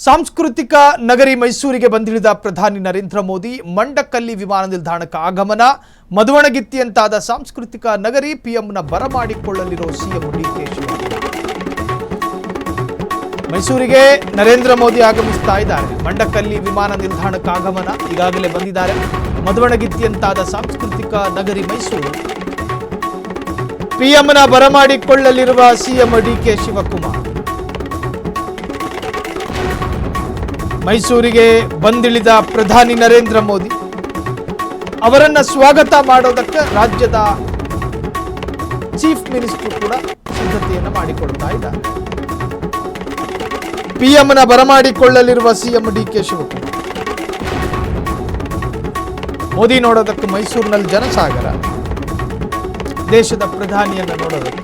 ಸಾಂಸ್ಕೃತಿಕ ನಗರಿ ಮೈಸೂರಿಗೆ ಬಂದಿಳಿದ ಪ್ರಧಾನಿ ನರೇಂದ್ರ ಮೋದಿ ಮಂಡಕಲ್ಲಿ ವಿಮಾನ ನಿಲ್ದಾಣಕ್ಕೆ ಆಗಮನ. ಮದುವಣಗಿತ್ತಿಯಂತಾದ ಸಾಂಸ್ಕೃತಿಕ ನಗರಿ ಪಿಎಂನ ಬರಮಾಡಿಕೊಳ್ಳಲಿರೋ ಸಿಎಂ ಡಿಕೆ ಶಿವಕುಮಾರ್. ಮೈಸೂರಿಗೆ ನರೇಂದ್ರ ಮೋದಿ ಆಗಮಿಸ್ತಾ ಇದ್ದಾರೆ. ಮಂಡಕಲ್ಲಿ ವಿಮಾನ ನಿಲ್ದಾಣಕ್ಕೆ ಆಗಮನ ಈಗಾಗಲೇ ಬಂದಿದ್ದಾರೆ. ಮದುವಣಗಿತ್ತಿಯಂತಾದ ಸಾಂಸ್ಕೃತಿಕ ನಗರಿ ಮೈಸೂರು ಪಿಎಂನ ಬರಮಾಡಿಕೊಳ್ಳಲಿರುವ ಸಿಎಂ ಡಿಕೆ ಶಿವಕುಮಾರ್. ಮೈಸೂರಿಗೆ ಬಂದಿಳಿದ ಪ್ರಧಾನಿ ನರೇಂದ್ರ ಮೋದಿ ಅವರನ್ನು ಸ್ವಾಗತ ಮಾಡೋದಕ್ಕೆ ರಾಜ್ಯದ ಚೀಫ್ ಮಿನಿಸ್ಟರ್ ಕೂಡ ಸಿದ್ಧತೆಯನ್ನು ಮಾಡಿಕೊಳ್ತಾ ಇದ್ದಾರೆ. ಪಿಎಂನ ಬರಮಾಡಿಕೊಳ್ಳಲಿರುವ ಸಿಎಂ ಡಿಕೆ ಶಿವಕುಮಾರ್. ಮೋದಿ ನೋಡೋದಕ್ಕೆ ಮೈಸೂರಿನಲ್ಲಿ ಜನಸಾಗರ, ದೇಶದ ಪ್ರಧಾನಿಯನ್ನು ನೋಡೋದಕ್ಕೆ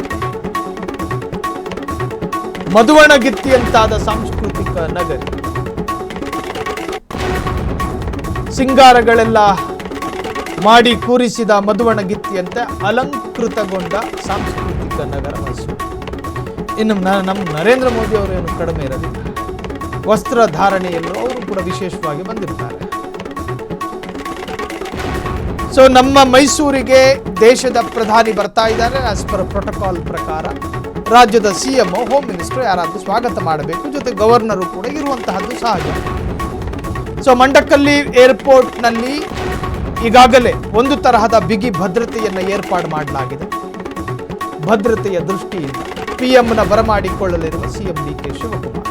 ಮದುವಣಗಿತ್ತಿಯಂತಾದ ಸಾಂಸ್ಕೃತಿಕ ನಗರಿ, ಸಿಂಗಾರಗಳೆಲ್ಲ ಮಾಡಿ ಕೂರಿಸಿದ ಮದುವಣಗಿತ್ತಿಯಂತೆ ಅಲಂಕೃತಗೊಂಡ ಸಾಂಸ್ಕೃತಿಕ ನಗರ ಮೈಸೂರು. ಇನ್ನು ನಮ್ಮ ನರೇಂದ್ರ ಮೋದಿ ಅವರು ಏನು ಕಡಿಮೆ ಇರಲಿಲ್ಲ. ವಸ್ತ್ರಧಾರಣೆಯಲ್ಲೂ ಅವರು ಕೂಡ ವಿಶೇಷವಾಗಿ ಬಂದಿರ್ತಾರೆ. ಸೊ ನಮ್ಮ ಮೈಸೂರಿಗೆ ದೇಶದ ಪ್ರಧಾನಿ ಬರ್ತಾ ಇದ್ದಾರೆ. ಆಸ್ ಪರ್ ಪ್ರೋಟೋಕಾಲ್ ಪ್ರಕಾರ ರಾಜ್ಯದ ಸಿಎಂ, ಹೋಮ್ ಮಿನಿಸ್ಟರ್ ಯಾರಾದರೂ ಸ್ವಾಗತ ಮಾಡಬೇಕು. ಜೊತೆ ಗವರ್ನರು ಕೂಡ ಇರುವಂತಹದ್ದು ಸಹಜ. ಸೊ ಮಂಡಕಲ್ಲಿ ಏರ್ಪೋರ್ಟ್ನಲ್ಲಿ ಈಗಾಗಲೇ ಒಂದು ತರಹದ ಬಿಗಿ ಭದ್ರತೆಯನ್ನು ಏರ್ಪಾಡು ಮಾಡಲಾಗಿದೆ. ಭದ್ರತೆಯ ದೃಷ್ಟಿಯಿಂದ ಪಿಎಂನ ಬರಮಾಡಿಕೊಳ್ಳಲಿರುವ CM DK Shivakumar.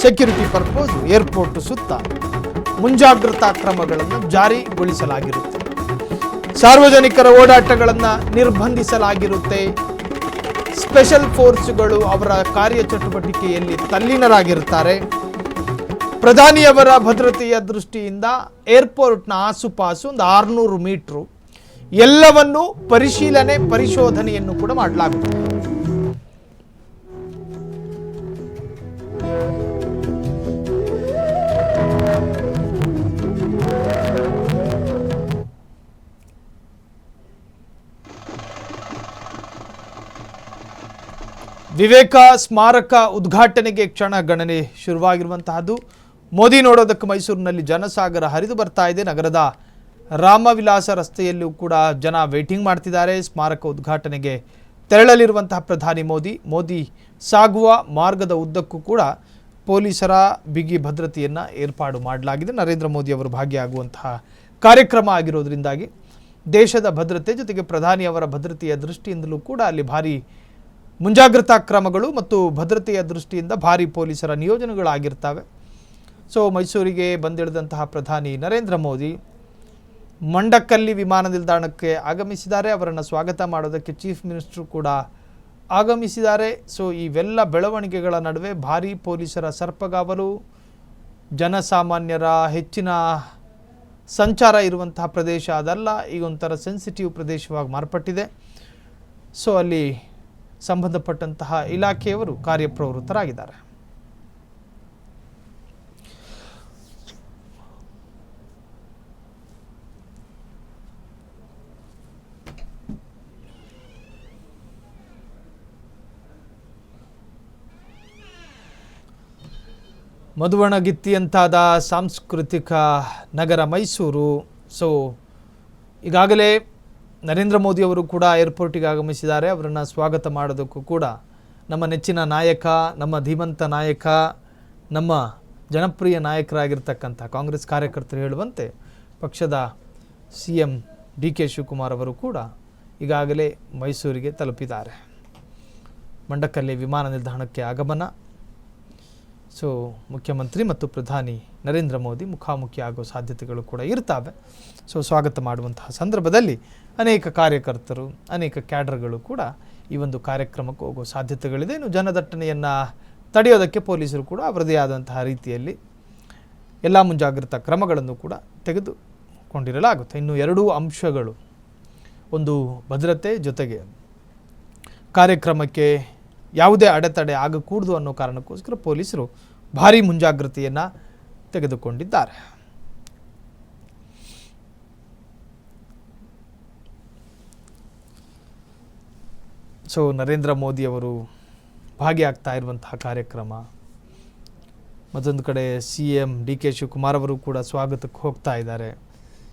Security purpose airport ಸುತ್ತ ಮುಂಜಾಗ್ರತಾ ಕ್ರಮಗಳನ್ನು ಜಾರಿಗೊಳಿಸಲಾಗಿರುತ್ತೆ. ಸಾರ್ವಜನಿಕರ ಓಡಾಟಗಳನ್ನು ನಿರ್ಬಂಧಿಸಲಾಗಿರುತ್ತೆ. ಸ್ಪೆಷಲ್ ಫೋರ್ಸ್ಗಳು ಅವರ ಕಾರ್ಯಚಟುವಟಿಕೆಯಲ್ಲಿ ತಲ್ಲೀನರಾಗಿರುತ್ತಾರೆ. ಪ್ರಧಾನಿಯವರ ಭದ್ರತೆಯ ದೃಷ್ಟಿಯಿಂದ ಏರ್ಪೋರ್ಟ್ನ ಆಸುಪಾಸು ಒಂದು 600 ಮೀಟರ್ ಎಲ್ಲವನ್ನೂ ಪರಿಶೋಧನೆಯನ್ನು ಕೂಡ ಮಾಡಲಾಗುತ್ತದೆ. ವಿವೇಕ ಸ್ಮಾರಕ ಉದ್ಘಾಟನೆಗೆ ಕ್ಷಣ ಗಣನೆ ಶುರುವಾಗಿರುವಂತಹದ್ದು. ಮೋದಿ ನೋಡೋದಕ್ಕೆ ಮೈಸೂರಿನಲ್ಲಿ ಜನಸಾಗರ ಹರಿದು ಬರ್ತಾ ಇದೆ. ನಗರದ ರಾಮವಿಲಾಸ ರಸ್ತೆಯಲ್ಲೂ ಕೂಡ ಜನ ವೇಟಿಂಗ್ ಮಾಡ್ತಿದ್ದಾರೆ. ಸ್ಮಾರಕ ಉದ್ಘಾಟನೆಗೆ ತೆರಳಲಿರುವಂತಹ ಪ್ರಧಾನಿ ಮೋದಿ ಸಾಗುವ ಮಾರ್ಗದ ಉದ್ದಕ್ಕೂ ಕೂಡ ಪೊಲೀಸರ ಬಿಗಿ ಭದ್ರತೆಯನ್ನು ಏರ್ಪಾಡು ಮಾಡಲಾಗಿದೆ. ನರೇಂದ್ರ ಮೋದಿ ಅವರು ಭಾಗಿಯಾಗುವಂತಹ ಕಾರ್ಯಕ್ರಮ ಆಗಿರೋದ್ರಿಂದಾಗಿ ದೇಶದ ಭದ್ರತೆ ಜೊತೆಗೆ ಪ್ರಧಾನಿಯವರ ಭದ್ರತೆಯ ದೃಷ್ಟಿಯಿಂದಲೂ ಕೂಡ ಅಲ್ಲಿ ಭಾರಿ ಮುಂಜಾಗ್ರತಾ ಕ್ರಮಗಳು ಮತ್ತು ಭದ್ರತೆಯ ದೃಷ್ಟಿಯಿಂದ ಭಾರಿ ಪೊಲೀಸರ ನಿಯೋಜನೆಗಳಾಗಿರ್ತವೆ. ಸೊ ಮೈಸೂರಿಗೆ ಬಂದಿಳಿದಂತಹ ಪ್ರಧಾನಿ ನರೇಂದ್ರ ಮೋದಿ ಮಂಡಕಲ್ಲಿ ವಿಮಾನ ನಿಲ್ದಾಣಕ್ಕೆ ಆಗಮಿಸಿದ್ದಾರೆ. ಅವರನ್ನು ಸ್ವಾಗತ ಮಾಡೋದಕ್ಕೆ ಚೀಫ್ ಮಿನಿಸ್ಟರ್ ಕೂಡ ಆಗಮಿಸಿದ್ದಾರೆ. ಸೊ ಇವೆಲ್ಲ ಬೆಳವಣಿಗೆಗಳ ನಡುವೆ ಭಾರೀ ಪೊಲೀಸರ ಸರ್ಪಗಾವಲು, ಜನಸಾಮಾನ್ಯರ ಹೆಚ್ಚಿನ ಸಂಚಾರ ಇರುವಂತಹ ಪ್ರದೇಶ ಅದಲ್ಲ, ಈಗ ಒಂಥರ ಸೆನ್ಸಿಟಿವ್ ಪ್ರದೇಶವಾಗಿ ಮಾರ್ಪಟ್ಟಿದೆ. ಸೊ ಅಲ್ಲಿ ಸಂಬಂಧಪಟ್ಟಂತಹ ಇಲಾಖೆಯವರು ಕಾರ್ಯಪ್ರವೃತ್ತರಾಗಿದ್ದಾರೆ. ಮದುವಣಗಿತ್ತಿಯಂತಾದ ಸಾಂಸ್ಕೃತಿಕ ನಗರ ಮೈಸೂರು. ಸೊ ಈಗಾಗಲೇ ನರೇಂದ್ರ ಮೋದಿ ಅವರು ಕೂಡ ಏರ್ಪೋರ್ಟಿಗೆ ಆಗಮಿಸಿದ್ದಾರೆ. ಅವರನ್ನು ಸ್ವಾಗತ ಮಾಡೋದಕ್ಕೂ ಕೂಡ ನಮ್ಮ ನೆಚ್ಚಿನ ನಾಯಕ, ನಮ್ಮ ಧೀಮಂತ ನಾಯಕ, ನಮ್ಮ ಜನಪ್ರಿಯ ನಾಯಕರಾಗಿರ್ತಕ್ಕಂಥ ಕಾಂಗ್ರೆಸ್ ಕಾರ್ಯಕರ್ತರು ಹೇಳುವಂತೆ ಪಕ್ಷದ ಸಿಎಂ ಡಿಕೆ ಶಿವಕುಮಾರ್ ಅವರು ಕೂಡ ಈಗಾಗಲೇ ಮೈಸೂರಿಗೆ ತಲುಪಿದ್ದಾರೆ. ಮಂಡಕಲ್ಲಿ ವಿಮಾನ ನಿಲ್ದಾಣಕ್ಕೆ ಆಗಮನ. ಸೊ ಮುಖ್ಯಮಂತ್ರಿ ಮತ್ತು ಪ್ರಧಾನಿ ನರೇಂದ್ರ ಮೋದಿ ಮುಖಾಮುಖಿ ಆಗೋ ಸಾಧ್ಯತೆಗಳು ಕೂಡ ಇರ್ತವೆ. ಸೊ ಸ್ವಾಗತ ಮಾಡುವಂತಹ ಸಂದರ್ಭದಲ್ಲಿ ಅನೇಕ ಕಾರ್ಯಕರ್ತರು, ಅನೇಕ ಕ್ಯಾಡರ್ಗಳು ಕೂಡ ಈ ಒಂದು ಕಾರ್ಯಕ್ರಮಕ್ಕೆ ಹೋಗೋ ಸಾಧ್ಯತೆಗಳಿದೆ. ಇನ್ನು ಜನದಟ್ಟಣೆಯನ್ನು ತಡೆಯೋದಕ್ಕೆ ಪೊಲೀಸರು ಕೂಡ ಅವರದೇ ಆದಂತಹ ರೀತಿಯಲ್ಲಿ ಎಲ್ಲ ಮುಂಜಾಗ್ರತಾ ಕ್ರಮಗಳನ್ನು ಕೂಡ ತೆಗೆದುಕೊಂಡಿರಲಾಗುತ್ತೆ. ಇನ್ನು ಎರಡೂ ಅಂಶಗಳು, ಒಂದು ಭದ್ರತೆ ಜೊತೆಗೆ ಕಾರ್ಯಕ್ರಮಕ್ಕೆ ಯಾವುದೇ ಅಡೆತಡೆ ಆಗಕೂಡದು ಅನ್ನೋ ಕಾರಣಕ್ಕೋಸ್ಕರ ಪೊಲೀಸರು ಭಾರೀ ಮುಂಜಾಗ್ರತೆಯನ್ನು ತೆಗೆದುಕೊಂಡಿದ್ದಾರೆ. ಸೊ ನರೇಂದ್ರ ಮೋದಿ ಅವರು ಭಾಗಿಯಾಗ್ತಾ ಇರುವಂತಹ ಕಾರ್ಯಕ್ರಮ ಮತ್ತೊಂದು ಕಡೆ CM DK ಶಿವಕುಮಾರ್ ಅವರು ಕೂಡ ಸ್ವಾಗತಕ್ಕೆ ಹೋಗ್ತಾ ಇದ್ದಾರೆ.